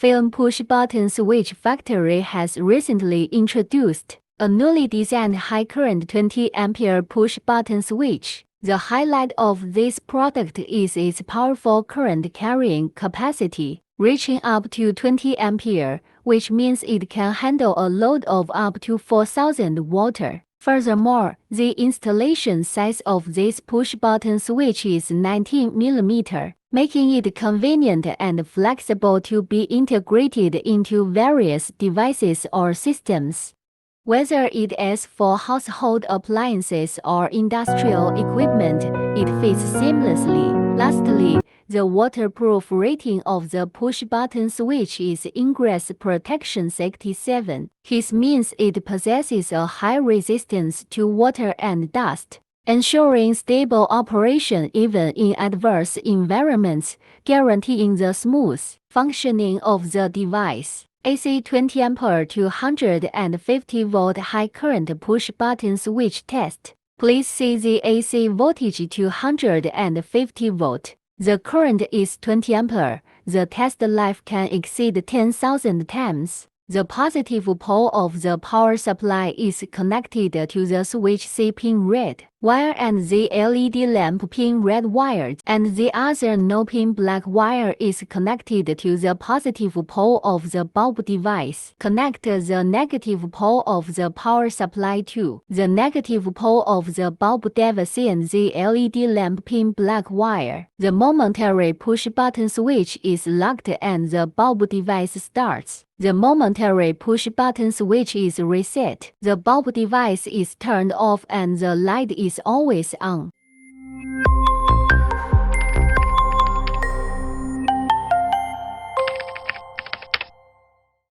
FILN push-button switch factory has recently introduced a newly designed high-current 20-ampere push-button switch. The highlight of this product is its powerful current carrying capacity, reaching up to 20 ampere, which means it can handle a load of up to 4,000 watt. Furthermore, the installation size of this push-button switch is 19 mm, making it convenient and flexible to be integrated into various devices or systems. Whether it is for household appliances or industrial equipment, it fits seamlessly. Lastly, the waterproof rating of the push-button switch is Ingress Protection 67. This means it possesses a high resistance to water and dust, ensuring stable operation even in adverse environments, guaranteeing the smooth functioning of the device. AC 20 ampere to 150 volt high current push button switch test. Please see the AC voltage to 150 volt. The current is 20 ampere. The test life can exceed 10,000 times. The positive pole of the power supply is connected to the switch C pin red wire and the LED lamp pin red wire, and the other no pin black wire is connected to the positive pole of the bulb device. Connect the negative pole of the power supply to the negative pole of the bulb device and the LED lamp pin black wire. The momentary push button switch is locked and the bulb device starts. The momentary push button switch is reset. The bulb device is turned off and the light is always on.